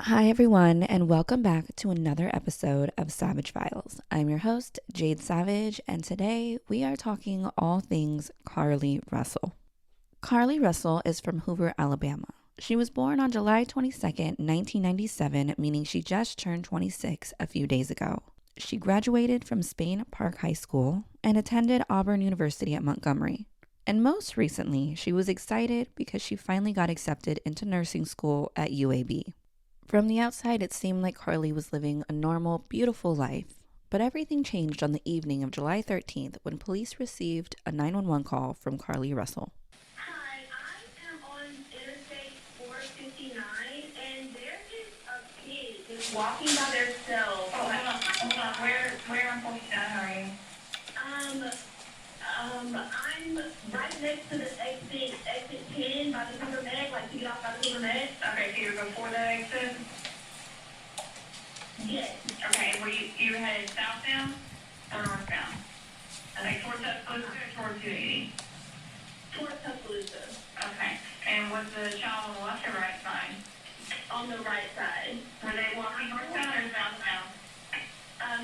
Hi, everyone, and welcome back to another episode of Savage Files. I'm your host, Jade Savage, and today we are talking all things Carlee Russell. Carlee Russell is from Hoover, Alabama. She was born on July 22nd, 1997, meaning she just turned 26 a few days ago. She graduated from Spain Park High School and attended Auburn University at Montgomery. And most recently, she was excited because she finally got accepted into nursing school at UAB. From the outside, it seemed like Carlee was living a normal, beautiful life. But everything changed on the evening of July 13th when police received a 911 call from Carlee Russell. Hi, I am on Interstate 459, and there is a kid just walking by themselves. Hold on. Where on 49 are you? I'm right next to the exit 10 by the Hoover Med, like to get off by the Hoover Med. Okay, so you're before the exit? Yes. Okay, were you headed southbound or northbound? Okay, towards Tuscaloosa or towards 280? Towards Tuscaloosa. Okay, and was the child on the left or right side? On the right side. Were they walking northbound or southbound?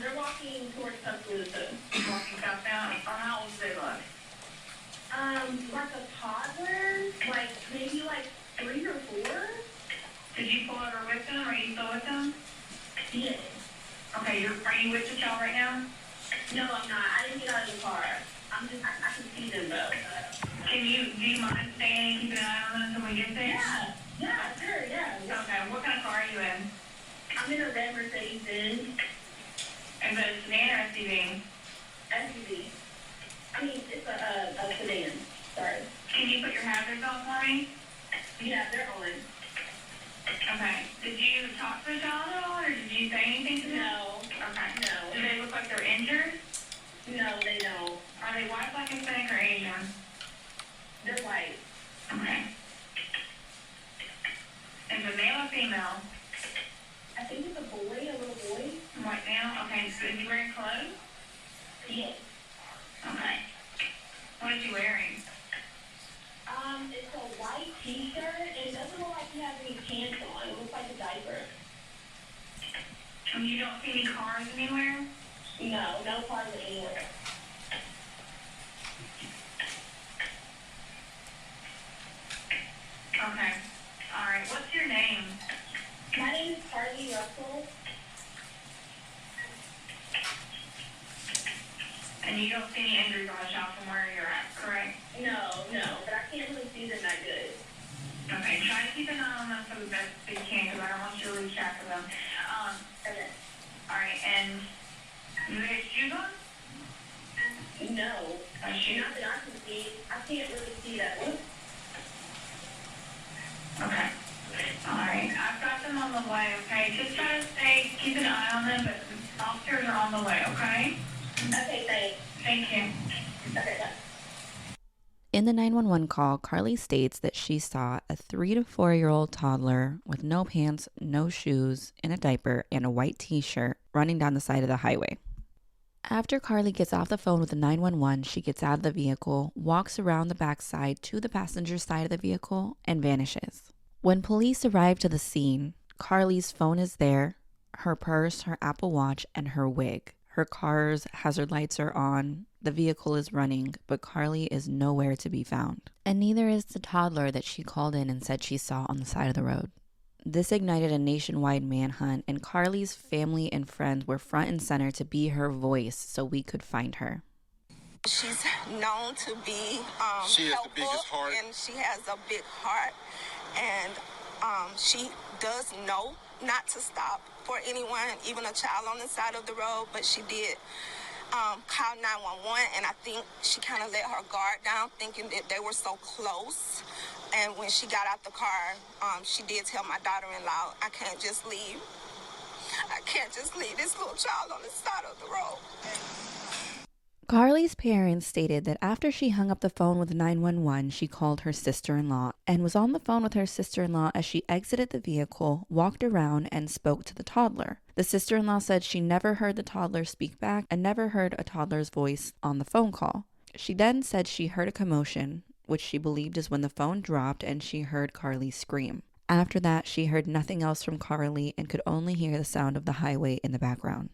They're walking towards Tuscaloosa. Walking southbound? Or how old did they look? Like a toddler, maybe 3 or 4. Did you pull over with them? Are you still with them? Yes. Okay, are you with the child right now? No, I'm not. I didn't get out of the car. I can see them though. Do you mind staying and keeping an eye on them until we get there? Yeah, sure, yeah. Okay, what kind of car are you in? I'm in a red Mercedes-Benz Is it a sedan or SUV? SUV. I mean, it's a sedan. Sorry. Can you put your hazards on for me? Yeah, they're on. Okay. Did you talk to the child at all, or did you say anything to them? No. Okay. No. Do they look like they're injured? No, they don't. Are they white, black, Hispanic, or Asian? They're white. Okay. Is it male or female? I think it's a boy, a little boy. White male? Okay. So is he wearing clothes? Yes. Okay. What is he wearing? It's a white t-shirt, and it doesn't look like he has any pants on. It looks like a diaper. And you don't see any cars anywhere? No cars anywhere. Okay. All right. What's your name? My name is Carlee Russell. And you don't see any injuries on the child from where you're at, correct? No, but I can't really see them that good. Okay. Try to keep an eye on them for the best that you can, because I don't want you to lose track of them. Okay. All right. And do they have shoes on? No. Shoes? Not that I can see. I can't really see that one. Okay. All right. I've got them on the way, okay? Just try to keep an eye on them, but the officers are on the way, okay? Okay, thanks. Thank you. Okay, bye. In the 911 call, Carlee states that she saw a 3 to 4-year-old toddler with no pants, no shoes, in a diaper, and a white t-shirt running down the side of the highway. After Carlee gets off the phone with the 911, she gets out of the vehicle, walks around the backside to the passenger side of the vehicle, and vanishes. When police arrive to the scene, Carlee's phone is there, her purse, her Apple Watch, and her wig. Her car's hazard lights are on, the vehicle is running, but Carlee is nowhere to be found. And neither is the toddler that she called in and said she saw on the side of the road. This ignited a nationwide manhunt, and Carlee's family and friends were front and center to be her voice so we could find her. She's known to be She has the helpful, biggest heart. and she has a big heart, and she does know not to stop for anyone, even a child on the side of the road, but she did call 911, and I think she kind of let her guard down, thinking that they were so close. And when she got out the car, she did tell my daughter-in-law, I can't just leave this little child on the side of the road. Carlee's parents stated that after she hung up the phone with 911, she called her sister-in-law and was on the phone with her sister-in-law as she exited the vehicle, walked around, and spoke to the toddler. The sister-in-law said she never heard the toddler speak back and never heard a toddler's voice on the phone call. She then said she heard a commotion, which she believed is when the phone dropped and she heard Carlee scream. After that, she heard nothing else from Carlee and could only hear the sound of the highway in the background.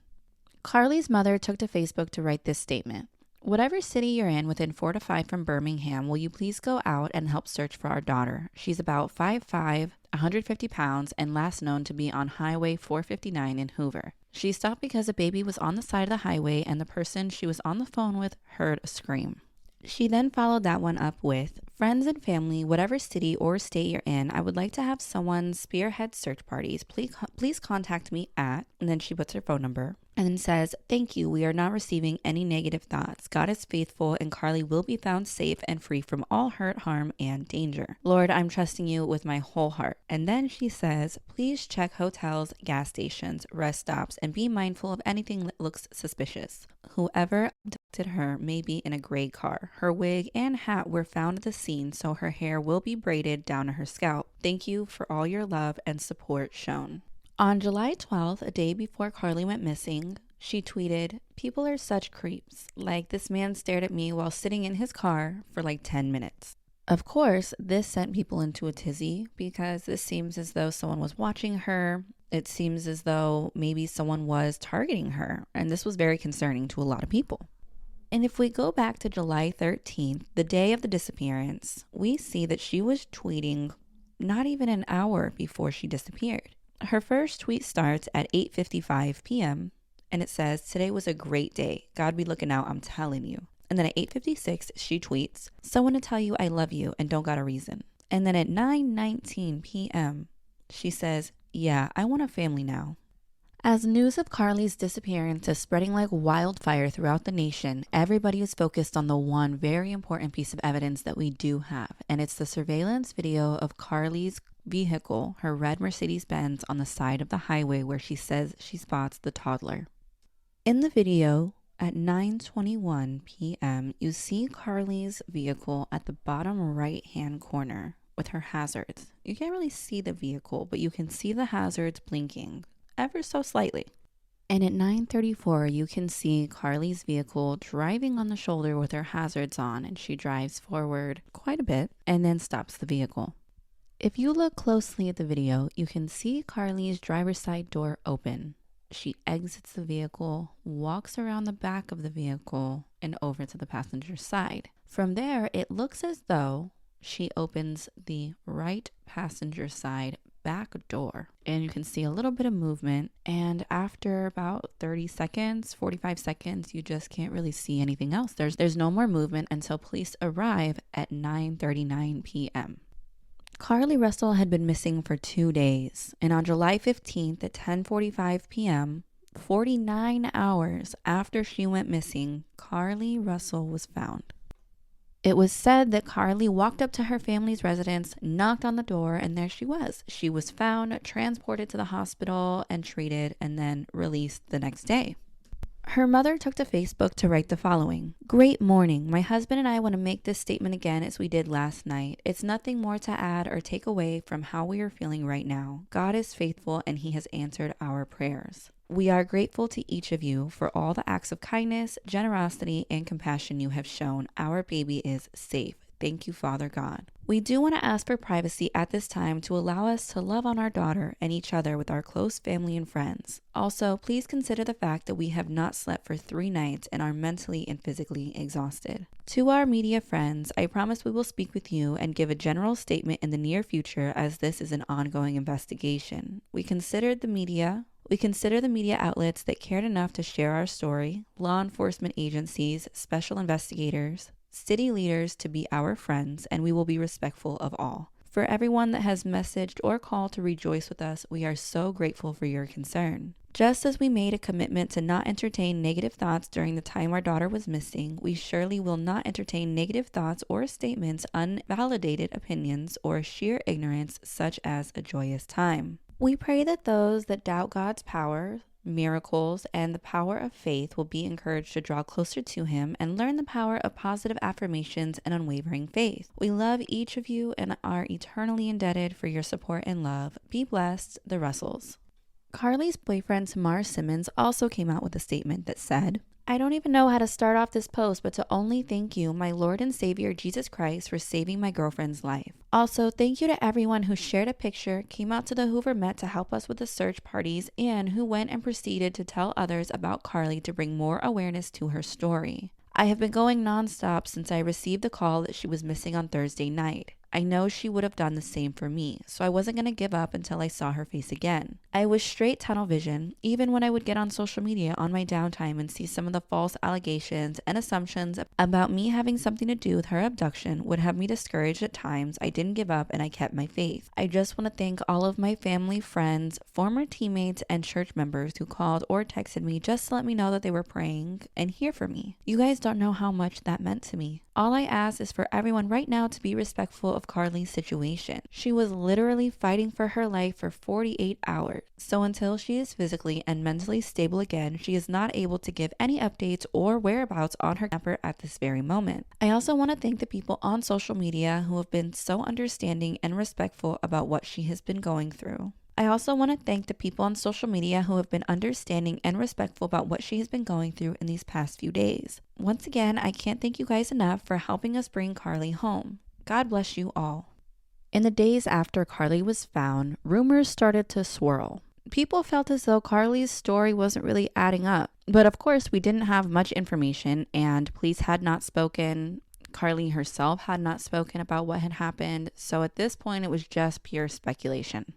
Carlee's mother took to Facebook to write this statement. Whatever city you're in within 4 to 5 from Birmingham, will you please go out and help search for our daughter? She's about 5'5", 150 pounds, and last known to be on Highway 459 in Hoover. She stopped because a baby was on the side of the highway and the person she was on the phone with heard a scream. She then followed that one up with, friends and family, whatever city or state you're in, I would like to have someone spearhead search parties. Please contact me at, and then she puts her phone number, and then says, thank you, we are not receiving any negative thoughts. God is faithful and Carlee will be found safe and free from all hurt, harm, and danger. Lord, I'm trusting you with my whole heart. And then she says, please check hotels, gas stations, rest stops, and be mindful of anything that looks suspicious. Whoever abducted her may be in a gray car. Her wig and hat were found at the scene, so her hair will be braided down to her scalp. Thank you for all your love and support shown. On July 12th, a day before Carlee went missing, she tweeted, people are such creeps. Like, this man stared at me while sitting in his car for like 10 minutes. Of course, this sent people into a tizzy because this seems as though someone was watching her. It seems as though maybe someone was targeting her, and this was very concerning to a lot of people. And if we go back to July 13th, the day of the disappearance, we see that she was tweeting not even an hour before she disappeared. Her first tweet starts at 8:55 p.m. and it says, today was a great day. God be looking out, I'm telling you. And then at 8:56, she tweets, someone to tell you I love you and don't got a reason. And then at 9:19 p.m., she says, yeah, I want a family now. As news of Carlee's disappearance is spreading like wildfire throughout the nation, everybody is focused on the one very important piece of evidence that we do have, and it's the surveillance video of Carlee's vehicle, her red Mercedes-Benz, on the side of the highway where she says she spots the toddler. In the video, at 9:21 p.m., you see Carlee's vehicle at the bottom right-hand corner with her hazards. You can't really see the vehicle, but you can see the hazards blinking ever so slightly. And at 9:34, you can see Carlee's vehicle driving on the shoulder with her hazards on, and she drives forward quite a bit and then stops the vehicle. If you look closely at the video, you can see Carlee's driver's side door open. She exits the vehicle, walks around the back of the vehicle, and over to the passenger side. From there, it looks as though she opens the right passenger side back door, and you can see a little bit of movement, and after about 30 seconds, 45 seconds, you just can't really see anything else. There's no more movement until police arrive at 9:39 p.m. Carlee Russell had been missing for 2 days, and on July 15th at 10:45 p.m., 49 hours after she went missing, Carlee Russell was found. It was said that Carlee walked up to her family's residence, knocked on the door, and there she was. She was found, transported to the hospital, and treated, and then released the next day. Her mother took to Facebook to write the following. Great morning. My husband and I want to make this statement again as we did last night. It's nothing more to add or take away from how we are feeling right now. God is faithful and he has answered our prayers. We are grateful to each of you for all the acts of kindness, generosity, and compassion you have shown. Our baby is safe. Thank you, Father God. We do want to ask for privacy at this time to allow us to love on our daughter and each other with our close family and friends. Also, please consider the fact that we have not slept for 3 nights and are mentally and physically exhausted. To our media friends, I promise we will speak with you and give a general statement in the near future as this is an ongoing investigation. We consider the media outlets that cared enough to share our story, law enforcement agencies, special investigators, city leaders to be our friends, and we will be respectful of all. For everyone that has messaged or called to rejoice with us, we are so grateful for your concern. Just as we made a commitment to not entertain negative thoughts during the time our daughter was missing, we surely will not entertain negative thoughts or statements, unvalidated opinions, or sheer ignorance such as a joyous time. We pray that those that doubt God's power, miracles, and the power of faith will be encouraged to draw closer to him and learn the power of positive affirmations and unwavering faith. We love each of you and are eternally indebted for your support and love. Be blessed, the Russells. Carlee's boyfriend Tamar Simmons also came out with a statement that said, I don't even know how to start off this post, but to only thank you, my Lord and Savior Jesus Christ, for saving my girlfriend's life. Also, thank you to everyone who shared a picture, came out to the Hoover Met to help us with the search parties, and who went and proceeded to tell others about Carlee to bring more awareness to her story. I have been going nonstop since I received the call that she was missing on Thursday night. I know she would have done the same for me, so I wasn't going to give up until I saw her face again. I was straight tunnel vision, even when I would get on social media on my downtime and see some of the false allegations and assumptions about me having something to do with her abduction would have me discouraged at times. I didn't give up and I kept my faith. I just want to thank all of my family, friends, former teammates, and church members who called or texted me just to let me know that they were praying and here for me. You guys don't know how much that meant to me. All I ask is for everyone right now to be respectful of Carlee's situation. She was literally fighting for her life for 48 hours. So until she is physically and mentally stable again, she is not able to give any updates or whereabouts on her camper at this very moment. I also want to thank the people on social media who have been so understanding and respectful about what she has been going through. I also want to thank the people on social media who have been understanding and respectful about what she has been going through in these past few days. Once again, I can't thank you guys enough for helping us bring Carlee home. God bless you all. In the days after Carlee was found, rumors started to swirl. People felt as though Carlee's story wasn't really adding up. But of course, we didn't have much information, and police had not spoken. Carlee herself had not spoken about what had happened. So at this point, it was just pure speculation.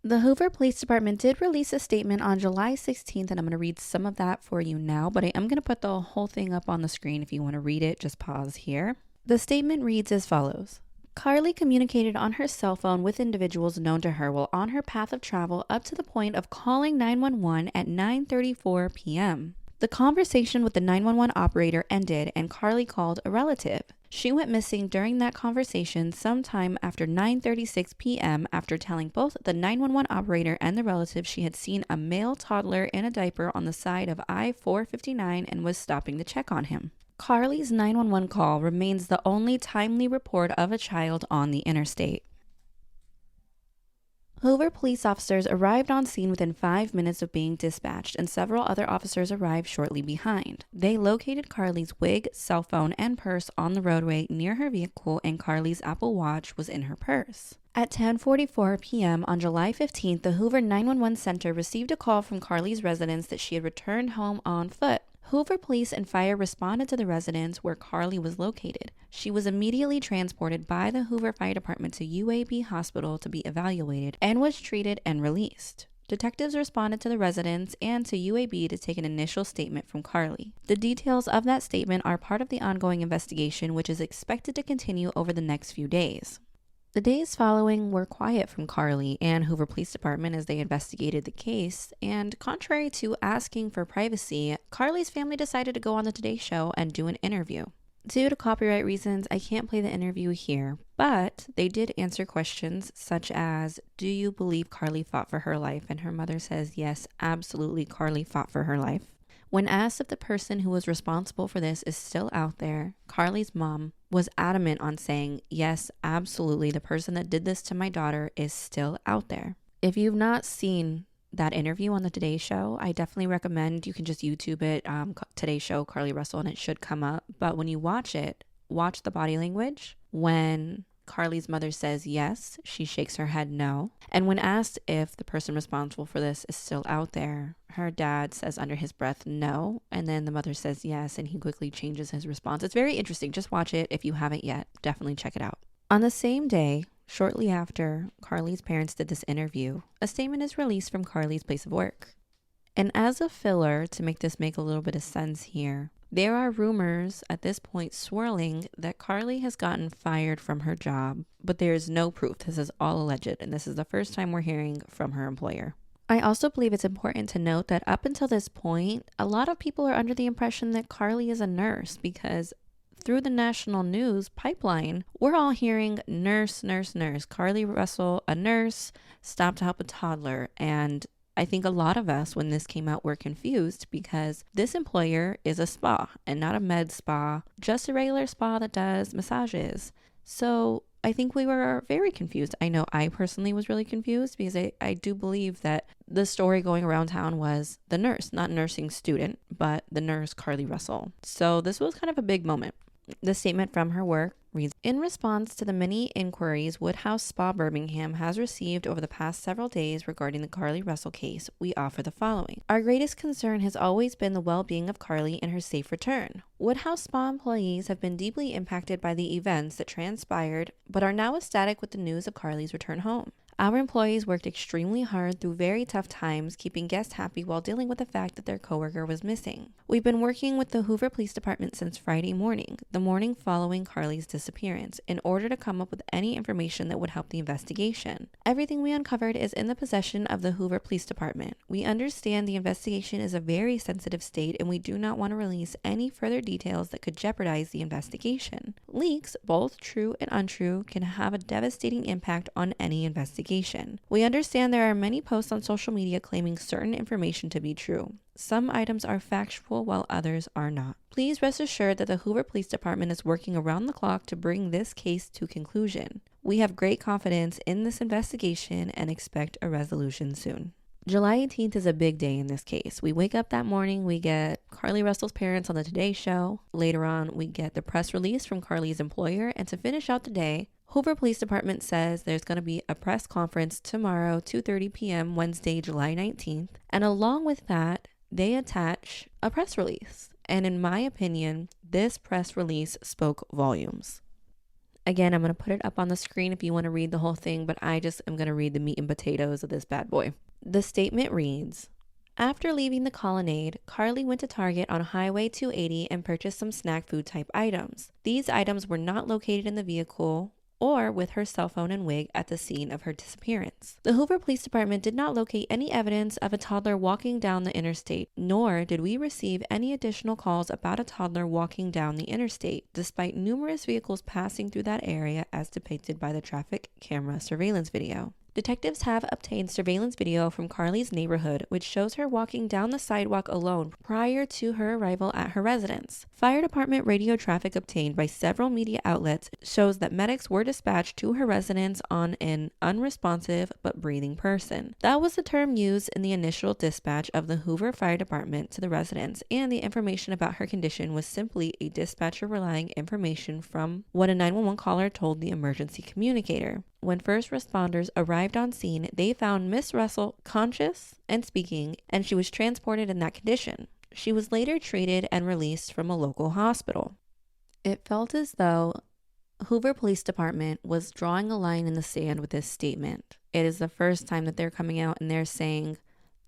The Hoover Police Department did release a statement on July 16th, and I'm going to read some of that for you now, but I am going to put the whole thing up on the screen. If you want to read it, just pause here. The statement reads as follows. Carlee communicated on her cell phone with individuals known to her while on her path of travel up to the point of calling 911 at 9:34 p.m. The conversation with the 911 operator ended and Carlee called a relative. She went missing during that conversation sometime after 9:36 p.m. after telling both the 911 operator and the relative she had seen a male toddler in a diaper on the side of I-459 and was stopping to check on him. Carlee's 911 call remains the only timely report of a child on the interstate. Hoover police officers arrived on scene within 5 minutes of being dispatched, and several other officers arrived shortly behind. They located Carlee's wig, cell phone, and purse on the roadway near her vehicle, and Carlee's Apple Watch was in her purse. At 10:44 p.m. on July 15th, the Hoover 911 Center received a call from Carlee's residence that she had returned home on foot. Hoover police and fire responded to the residence where Carlee was located. She was immediately transported by the Hoover Fire Department to UAB Hospital to be evaluated and was treated and released. Detectives responded to the residence and to UAB to take an initial statement from Carlee. The details of that statement are part of the ongoing investigation, which is expected to continue over the next few days. The days following were quiet from Carlee and Hoover Police Department as they investigated the case, and contrary to asking for privacy, Carlee's family decided to go on the Today Show and do an interview. Due to copyright reasons, I can't play the interview here, but they did answer questions such as, do you believe Carlee fought for her life? And her mother says, yes, absolutely, Carlee fought for her life. When asked if the person who was responsible for this is still out there, Carlee's mom was adamant on saying, yes, absolutely, the person that did this to my daughter is still out there. If you've not seen that interview on the Today Show, I definitely recommend you can just YouTube it, Today Show, Carlee Russell, and it should come up. But when you watch it, watch the body language. When Carlee's mother says yes, she shakes her head no. And when asked if the person responsible for this is still out there, her dad says under his breath no, and then the mother says yes, and he quickly changes his response. It's very interesting. Just watch it if you haven't yet. Definitely check it out. On the same day, shortly after Carlee's parents did this interview, a statement is released from Carlee's place of work. And as a filler, to make this make a little bit of sense here, there are rumors at this point swirling that Carlee has gotten fired from her job, but there is no proof. This is all alleged, and this is the first time we're hearing from her employer. I also believe it's important to note that up until this point, a lot of people are under the impression that Carlee is a nurse because through the national news pipeline, we're all hearing nurse, nurse, nurse. Carlee Russell, a nurse, stopped to help a toddler. And I think a lot of us, when this came out, were confused because this employer is a spa and not a med spa, just a regular spa that does massages. So I think we were very confused. I know I personally was really confused because I do believe that the story going around town was the nurse, not nursing student, but the nurse, Carlee Russell. So this was kind of a big moment. The statement from her work reads, in response to the many inquiries Woodhouse Spa Birmingham has received over the past several days regarding the Carlee Russell case, we offer the following. Our greatest concern has always been the well-being of Carlee and her safe return. Woodhouse Spa employees have been deeply impacted by the events that transpired, but are now ecstatic with the news of Carlee's return home. Our employees worked extremely hard through very tough times, keeping guests happy while dealing with the fact that their coworker was missing. We've been working with the Hoover Police Department since Friday morning, the morning following Carlee's disappearance, in order to come up with any information that would help the investigation. Everything we uncovered is in the possession of the Hoover Police Department. We understand the investigation is a very sensitive state, and we do not want to release any further details that could jeopardize the investigation. Leaks, both true and untrue, can have a devastating impact on any investigation. We understand there are many posts on social media claiming certain information to be true. Some items are factual while others are not. Please rest assured that the Hoover Police Department is working around the clock to bring this case to conclusion. We have great confidence in this investigation and expect a resolution soon. July 18th is a big day in this case. We wake up that morning, we get Carlee Russell's parents on the Today Show. Later on, we get the press release from Carlee's employer. And to finish out the day, Hoover Police Department says there's going to be a press conference tomorrow, 2:30 p.m., Wednesday, July 19th. And along with that, they attach a press release. And in my opinion, this press release spoke volumes. Again, I'm going to put it up on the screen if you want to read the whole thing, but I just am going to read the meat and potatoes of this bad boy. The statement reads, after leaving the Colonnade, Carlee went to Target on Highway 280 and purchased some snack food type items. These items were not located in the vehicle or with her cell phone and wig at the scene of her disappearance. The Hoover Police Department did not locate any evidence of a toddler walking down the interstate, nor did we receive any additional calls about a toddler walking down the interstate, despite numerous vehicles passing through that area as depicted by the traffic camera surveillance video. Detectives have obtained surveillance video from Carlee's neighborhood, which shows her walking down the sidewalk alone prior to her arrival at her residence. Fire department radio traffic obtained by several media outlets shows that medics were dispatched to her residence on an unresponsive but breathing person. That was the term used in the initial dispatch of the Hoover Fire Department to the residence, and the information about her condition was simply a dispatcher relaying information from what a 911 caller told the emergency communicator. When first responders arrived on scene, they found Miss Russell conscious and speaking, and she was transported in that condition. She was later treated and released from a local hospital. It felt as though Hoover Police Department was drawing a line in the sand with this statement. It is the first time that they're coming out and they're saying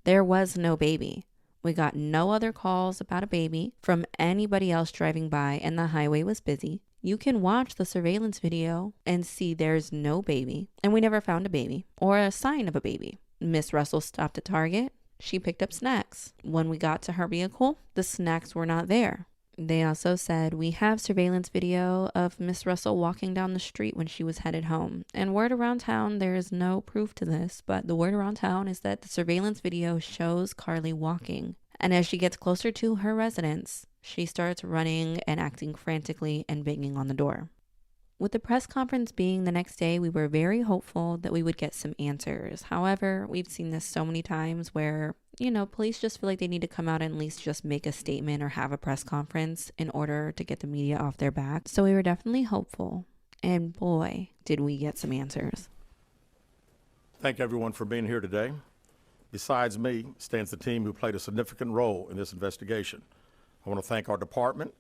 there was no baby. We got no other calls about a baby from anybody else driving by, and the highway was busy. You can watch the surveillance video and see there's no baby, and we never found a baby or a sign of a baby. Miss Russell stopped at Target. She picked up snacks. When we got to her vehicle, the snacks were not there. They also said, we have surveillance video of Miss Russell walking down the street when she was headed home. And word around town, there is no proof to this, but the word around town is that the surveillance video shows Carlee walking. And as she gets closer to her residence, she starts running and acting frantically and banging on the door. With the press conference being the next day, we were very hopeful that we would get some answers. However, we've seen this so many times where, police just feel like they need to come out and at least just make a statement or have a press conference in order to get the media off their back. So we were definitely hopeful. And boy, did we get some answers. Thank everyone for being here today. Besides me stands the team who played a significant role in this investigation. I want to thank our department,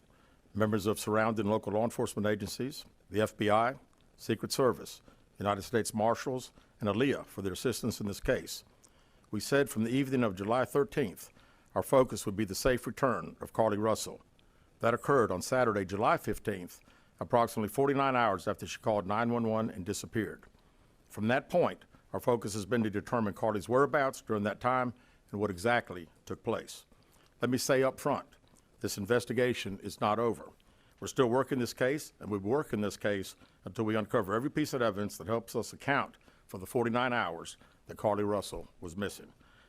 members of surrounding local law enforcement agencies, the FBI, Secret Service, United States Marshals, and ALEA for their assistance in this case. We said from the evening of July 13th, our focus would be the safe return of Carlee Russell. That occurred on Saturday, July 15th, approximately 49 hours after she called 911 and disappeared. From that point, our focus has been to determine Carlee's whereabouts during that time and what exactly took place. Let me say up front, this investigation is not over. We're still working this case, and we'll work in this case until we uncover every piece of evidence that helps us account for the 49 hours that Carlee Russell was missing.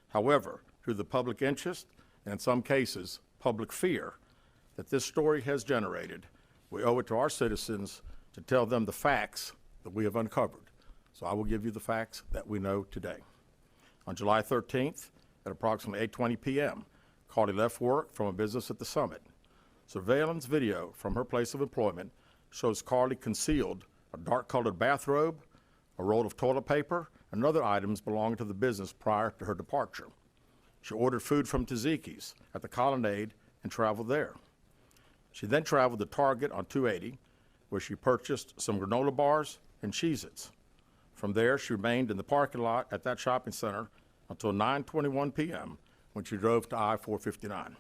However, through the public interest, and in some cases, public fear that this story has generated, we owe it to our citizens to tell them the facts that we have uncovered. So I will give you the facts that we know today. On July 13th, at approximately 8:20 p.m., Carlee left work from a business at the Summit. Surveillance video from her place of employment shows Carlee concealed a dark-colored bathrobe, a roll of toilet paper, and other items belonging to the business prior to her departure. She ordered food from Tzatziki's at the Colonnade and traveled there. She then traveled to Target on 280, where she purchased some granola bars and Cheez-Its. From there, she remained in the parking lot at that shopping center until 9:21 p.m. when she drove to I-459.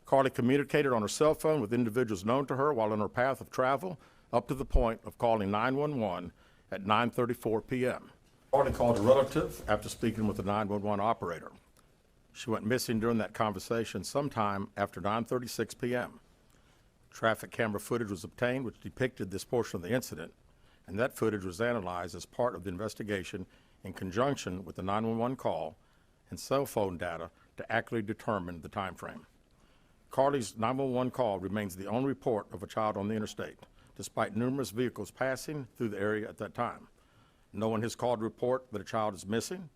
Carlee communicated on her cell phone with individuals known to her while on her path of travel, up to the point of calling 911 at 9:34 p.m. Carlee called a relative after speaking with the 911 operator. She went missing during that conversation sometime after 9:36 p.m. Traffic camera footage was obtained which depicted this portion of the incident, and that footage was analyzed as part of the investigation in conjunction with the 911 call and cell phone data to accurately determine the time frame. Carlee's 911 call remains the only report of a child on the interstate, despite numerous vehicles passing through the area at that time. No one has called to report that a child is missing,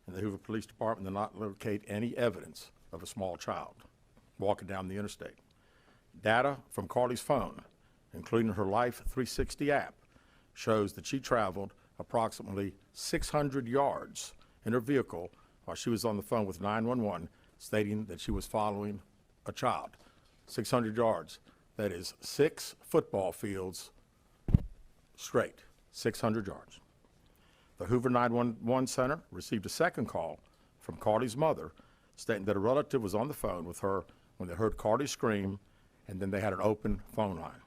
and the Hoover Police Department did not locate any evidence of a small child walking down the interstate. Data from Carlee's phone, including her Life 360 app, shows that she traveled approximately 600 yards in her vehicle while she was on the phone with 911, stating that she was following a child. 600 yards. That is 6 football fields straight, 600 yards. The Hoover 911 Center received a second call from Carlee's mother stating that a relative was on the phone with her when they heard Carlee scream, and then they had an open phone line.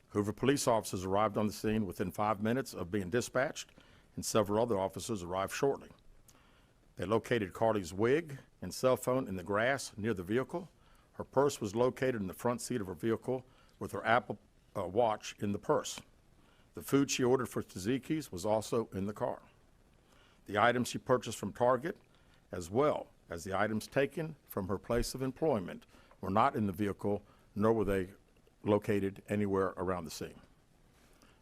Hoover police officers arrived on the scene within 5 minutes of being dispatched, and several other officers arrived shortly. They located Carlee's wig and cell phone in the grass near the vehicle. Her purse was located in the front seat of her vehicle with her Apple Watch in the purse. The food she ordered for Tzatziki's was also in the car. The items she purchased from Target, as well as the items taken from her place of employment, were not in the vehicle, nor were they located anywhere around the scene.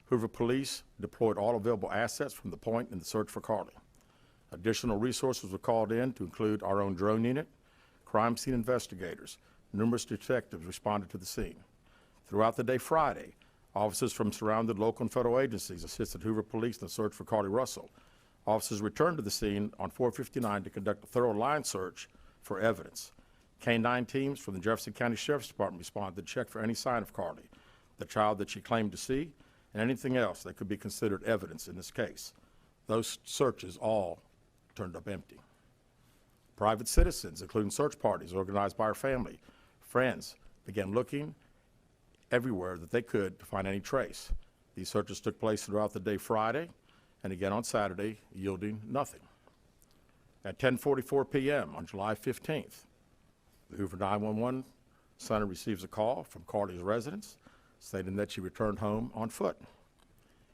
Hoover police deployed all available assets from the point in the search for Carlee. Additional resources were called in to include our own drone unit, crime scene investigators. Numerous detectives responded to the scene. Throughout the day Friday, officers from surrounding local and federal agencies assisted Hoover police in the search for Carlee Russell. Officers returned to the scene on 459 to conduct a thorough line search for evidence. K-9 teams from the Jefferson County Sheriff's Department responded to check for any sign of Carlee, the child that she claimed to see, and anything else that could be considered evidence in this case. Those searches all turned up empty. Private citizens, including search parties organized by her family, friends, began looking everywhere that they could to find any trace. These searches took place throughout the day Friday and again on Saturday, yielding nothing. At 10:44 p.m. on July 15th, the Hoover 911 Center receives a call from Carlee's residence stating that she returned home on foot.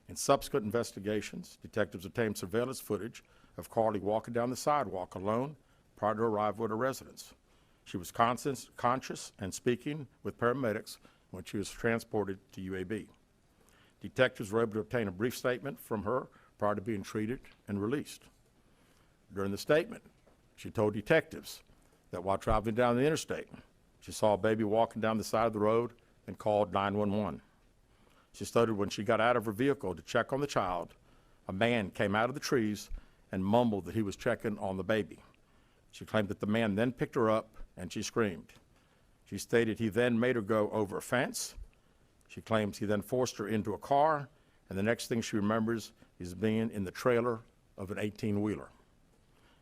In subsequent investigations, detectives obtained surveillance footage of Carlee walking down the sidewalk alone prior to arrival at her residence. She was conscious and speaking with paramedics when she was transported to UAB. Detectives were able to obtain a brief statement from her prior to being treated and released. During the statement, she told detectives that while traveling down the interstate, she saw a baby walking down the side of the road and called 911. She stated when she got out of her vehicle to check on the child, a man came out of the trees and mumbled that he was checking on the baby. She claimed that the man then picked her up and she screamed. She stated he then made her go over a fence. She claims he then forced her into a car, and the next thing she remembers is being in the trailer of an 18-wheeler.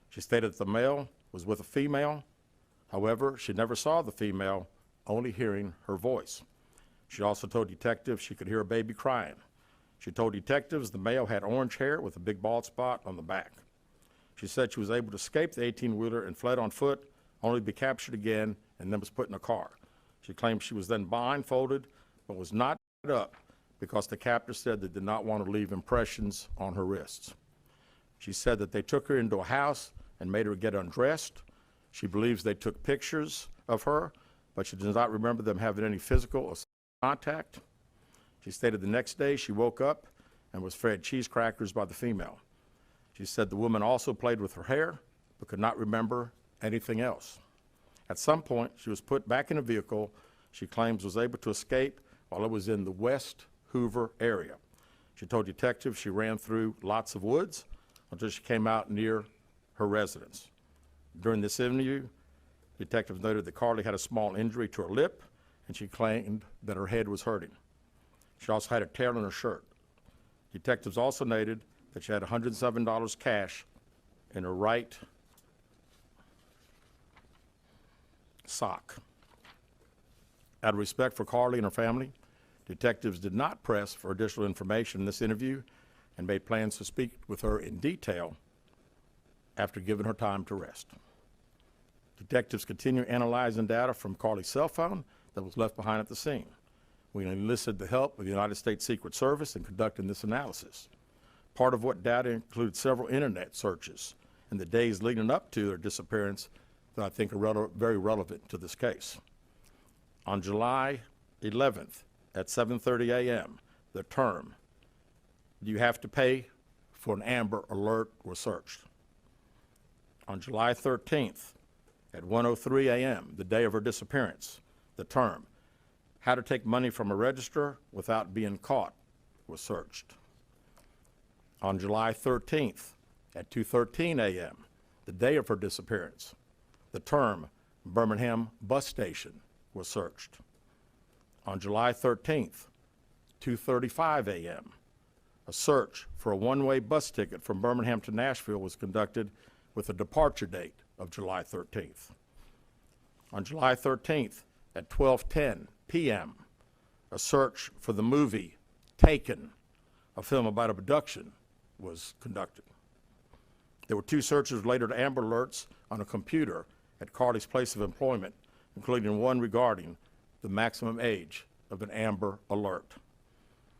She stated that the male was with a female. However, she never saw the female, only hearing her voice. She also told detectives she could hear a baby crying. She told detectives the male had orange hair with a big bald spot on the back. She said she was able to escape the 18-wheeler and fled on foot, only to be captured again and then was put in a car. She claimed she was then blindfolded but was not up because the captor said they did not want to leave impressions on her wrists. She said that they took her into a house and made her get undressed. She believes they took pictures of her, but she does not remember them having any physical or contact. She stated the next day she woke up and was fed cheese crackers by the female. She said the woman also played with her hair but could not remember anything else. At some point, she was put back in a vehicle she claims was able to escape while it was in the West Hoover area. She told detectives she ran through lots of woods until she came out near her residence. During this interview, detectives noted that Carlee had a small injury to her lip, and she claimed that her head was hurting. She also had a tear in her shirt. Detectives also noted that she had $107 cash in her right sock. Out of respect for Carlee and her family, detectives did not press for additional information in this interview and made plans to speak with her in detail after giving her time to rest. Detectives continue analyzing data from Carlee's cell phone that was left behind at the scene. We enlisted the help of the United States Secret Service in conducting this analysis. Part of what data includes several internet searches in the days leading up to her disappearance that I think are very relevant to this case. On July 11th at 7:30 a.m., the term, "Do you have to pay for an Amber Alert?" was searched. On July 13th at 1:03 a.m., the day of her disappearance, the term, "How to take money from a register without being caught," was searched. On July 13th at 2:13 a.m., the day of her disappearance, the term Birmingham bus station was searched. On July 13th, 2:35 a.m., a search for a one-way bus ticket from Birmingham to Nashville was conducted with a departure date of July 13th. On July 13th at 12:10 p.m., a search for the movie Taken, a film about abduction, was conducted. There were 2 searches related to Amber Alerts on a computer at Carlee's place of employment, including one regarding the maximum age of an Amber Alert.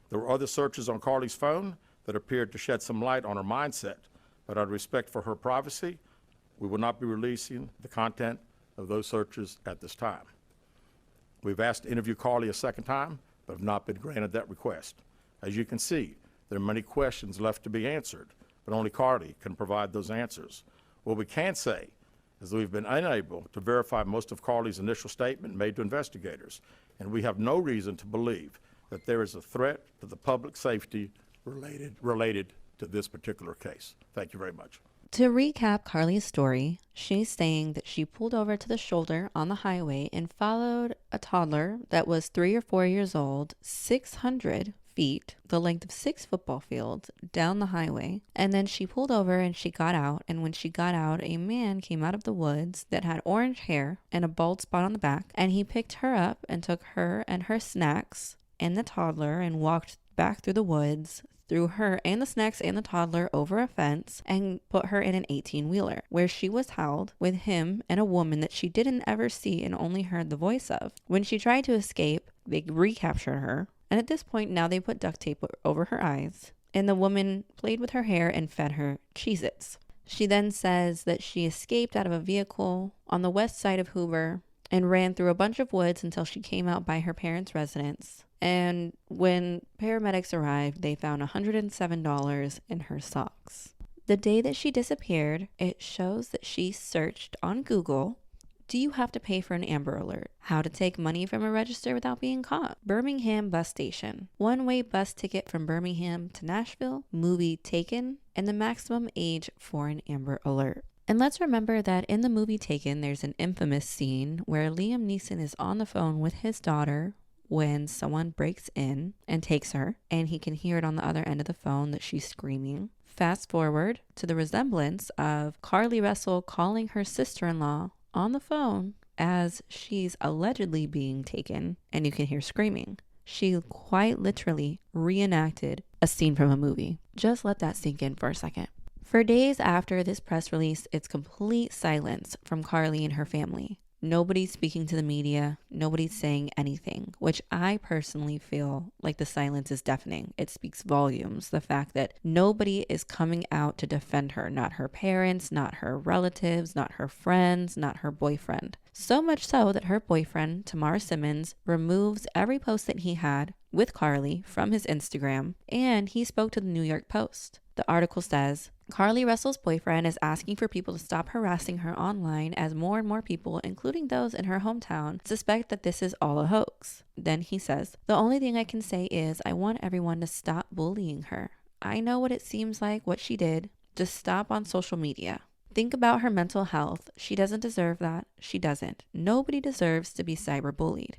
There were other searches on Carlee's phone that appeared to shed some light on her mindset, but out of respect for her privacy, we will not be releasing the content of those searches at this time. We've asked to interview Carlee a second time, but have not been granted that request. As you can see, there are many questions left to be answered, but only Carlee can provide those answers. What we can say is that we've been unable to verify most of Carlee's initial statement made to investigators, and we have no reason to believe that there is a threat to the public safety related to this particular case. Thank you very much. To recap Carlee's story, she's saying that she pulled over to the shoulder on the highway and followed a toddler that was 3 or 4 years old, 600 feet, the length of 6 football fields, down the highway. And then she pulled over and she got out. And when she got out, a man came out of the woods that had orange hair and a bald spot on the back. And he picked her up and took her and her snacks and the toddler and walked back through the woods, threw her and the snacks and the toddler over a fence and put her in an 18-wheeler where she was held with him and a woman that she didn't ever see and only heard the voice of. When she tried to escape, they recaptured her. And at this point, now they put duct tape over her eyes, and the woman played with her hair and fed her Cheez-Its. She then says that she escaped out of a vehicle on the west side of Hoover and ran through a bunch of woods until she came out by her parents' residence. And when paramedics arrived, they found $107 in her socks. The day that she disappeared, it shows that she searched on Google, "Do you have to pay for an Amber Alert? How to take money from a register without being caught? Birmingham bus station. One-way bus ticket from Birmingham to Nashville. Movie Taken. And the maximum age for an Amber Alert." And let's remember that in the movie Taken, there's an infamous scene where Liam Neeson is on the phone with his daughter when someone breaks in and takes her, and he can hear it on the other end of the phone that she's screaming. Fast forward to the resemblance of Carlee Russell calling her sister-in-law on the phone as she's allegedly being taken, and you can hear screaming. She quite literally reenacted a scene from a movie. Just let that sink in for a second. For days after this press release, it's complete silence from Carlee and her family. Nobody's speaking to the media. Nobody's saying anything, which I personally feel like the silence is deafening. It speaks volumes. The fact that nobody is coming out to defend her, not her parents, not her relatives, not her friends, not her boyfriend. So much so that her boyfriend, Tamar Simmons, removes every post that he had with Carlee from his Instagram, and he spoke to the New York Post. The article says, Carlee Russell's boyfriend is asking for people to stop harassing her online as more and more people, including those in her hometown, suspect that this is all a hoax. Then he says, "The only thing I can say is I want everyone to stop bullying her. I know what it seems like, what she did. Just stop on social media. Think about her mental health. She doesn't deserve that. She doesn't. Nobody deserves to be cyberbullied."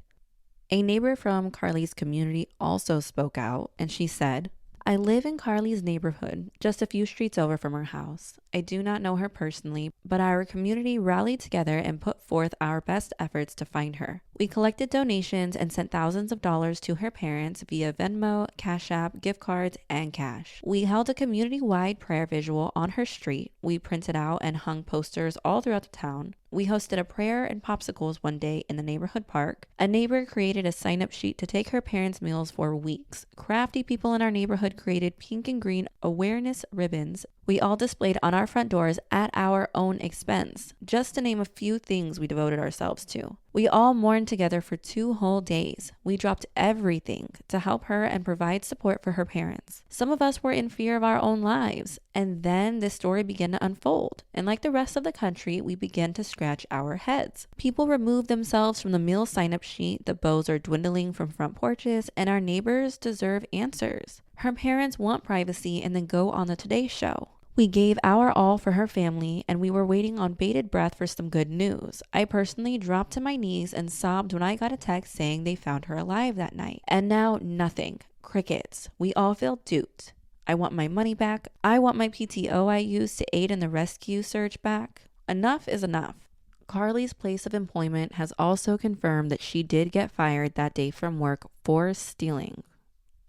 A neighbor from Carlee's community also spoke out, and she said, "I live in Carlee's neighborhood, just a few streets over from her house. I do not know her personally, but our community rallied together and put forth our best efforts to find her. We collected donations and sent thousands of dollars to her parents via Venmo, Cash App, gift cards, and cash. We held a community-wide prayer visual on her street. We printed out and hung posters all throughout the town. We hosted a prayer and popsicles one day in the neighborhood park. A neighbor created a sign-up sheet to take her parents' meals for weeks. Crafty people in our neighborhood created pink and green awareness ribbons we all displayed on our front doors at our own expense, just to name a few things we devoted ourselves to. We all mourned together for 2 whole days. We dropped everything to help her and provide support for her parents. Some of us were in fear of our own lives. And then this story began to unfold. And like the rest of the country, we began to scratch our heads. People removed themselves from the meal sign-up sheet, the bows are dwindling from front porches, and our neighbors deserve answers. Her parents want privacy and then go on the Today Show. We gave our all for her family, and we were waiting on bated breath for some good news. I personally dropped to my knees and sobbed when I got a text saying they found her alive that night. And now nothing. Crickets. We all feel duped. I want my money back. I want my PTO I used to aid in the rescue search back. Enough is enough." Carlee's place of employment has also confirmed that she did get fired that day from work for stealing.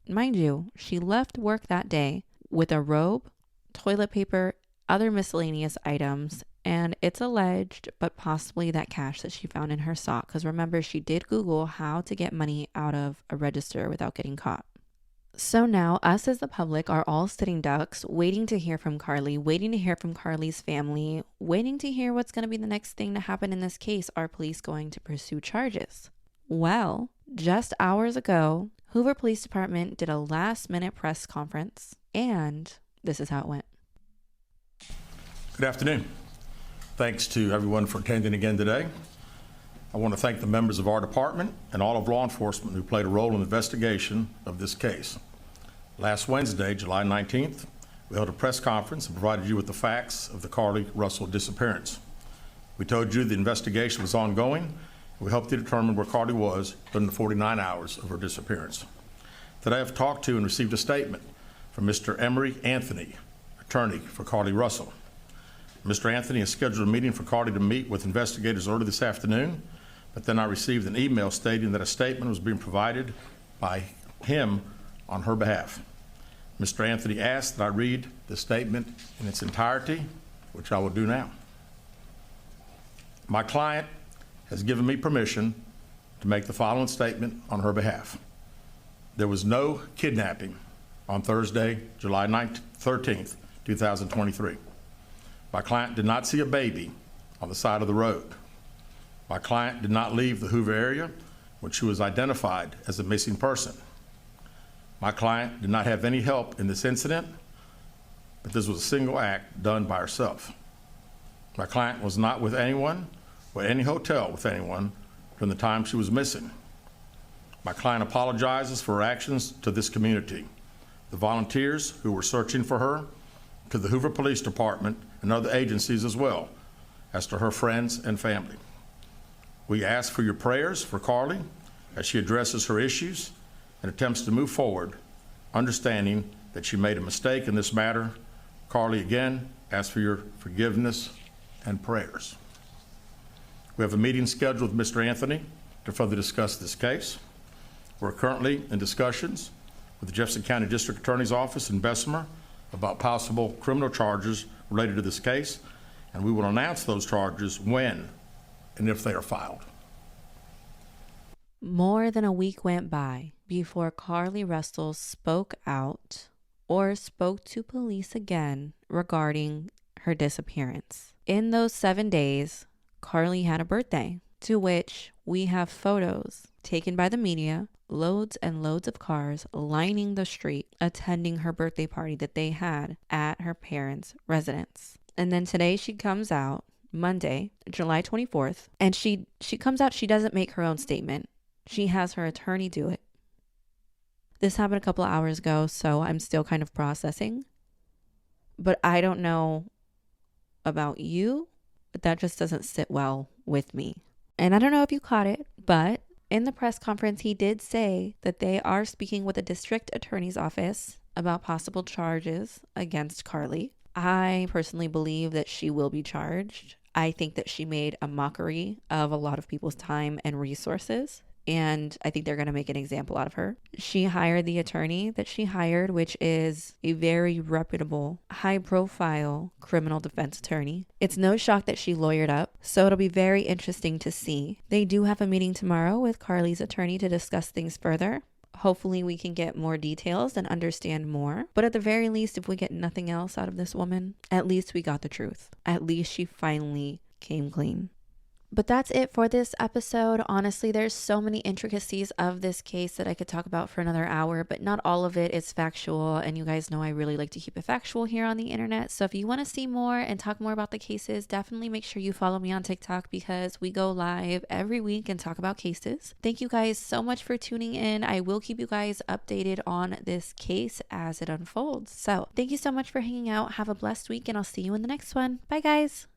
Mind you, she left work that day with a robe, toilet paper, other miscellaneous items, and it's alleged, but possibly that cash that she found in her sock. Because remember, she did Google how to get money out of a register without getting caught. So now us as the public are all sitting ducks, waiting to hear from Carlee, waiting to hear from Carlee's family, waiting to hear what's going to be the next thing to happen in this case. Are police going to pursue charges? Well, just hours ago, Hoover Police Department did a last-minute press conference, and this is how it went. Good afternoon. Thanks to everyone for attending again today. I want to thank the members of our department and all of law enforcement who played a role in the investigation of this case. Last Wednesday, July 19th, we held a press conference and provided you with the facts of the Carlee Russell disappearance. We told you the investigation was ongoing, and we helped you determine where Carlee was during the 49 hours of her disappearance. Today I've talked to and received a statement from Mr. Emery Anthony, attorney for Carlee Russell. Mr. Anthony has scheduled a meeting for Carlee to meet with investigators early this afternoon, but then I received an email stating that a statement was being provided by him on her behalf. Mr. Anthony asked that I read the statement in its entirety, which I will do now. My client has given me permission to make the following statement on her behalf. There was no kidnapping on Thursday, July 13th, 2023. My client did not see a baby on the side of the road. My client did not leave the Hoover area when she was identified as a missing person. My client did not have any help in this incident, but this was a single act done by herself. My client was not with anyone or at any hotel with anyone during the time she was missing. My client apologizes for her actions to this community, the volunteers who were searching for her, to the Hoover Police Department and other agencies as well, as to her friends and family. We ask for your prayers for Carlee as she addresses her issues and attempts to move forward, understanding that she made a mistake in this matter. Carlee, again, asks for your forgiveness and prayers. We have a meeting scheduled with Mr. Anthony to further discuss this case. We're currently in discussions with the Jefferson County District Attorney's Office in Bessemer about possible criminal charges related to this case, and we will announce those charges when and if they are filed. More than a week went by before Carlee Russell spoke out or spoke to police again regarding her disappearance. In those 7 days, Carlee had a birthday, to which we have photos taken by the media loads and loads of cars lining the street attending her birthday party that they had at her parents' residence. And then today she comes out, Monday, July 24th, and she comes out, she doesn't make her own statement. She has her attorney do it. This happened a couple of hours ago, so I'm still kind of processing. But I don't know about you, but that just doesn't sit well with me. And I don't know if you caught it, but in the press conference, he did say that they are speaking with the district attorney's office about possible charges against Carlee. I personally believe that she will be charged. I think that she made a mockery of a lot of people's time and resources, and I think they're going to make an example out of her. She hired the attorney that she hired, which is a very reputable, high-profile criminal defense attorney. It's no shock that she lawyered up, so it'll be very interesting to see. They do have a meeting tomorrow with Carlee's attorney to discuss things further. Hopefully we can get more details and understand more. But at the very least, if we get nothing else out of this woman, at least we got the truth. At least she finally came clean. But that's it for this episode. Honestly, there's so many intricacies of this case that I could talk about for another hour, but not all of it is factual. And you guys know I really like to keep it factual here on the internet. So if you want to see more and talk more about the cases, definitely make sure you follow me on TikTok because we go live every week and talk about cases. Thank you guys so much for tuning in. I will keep you guys updated on this case as it unfolds. So thank you so much for hanging out. Have a blessed week and I'll see you in the next one. Bye guys.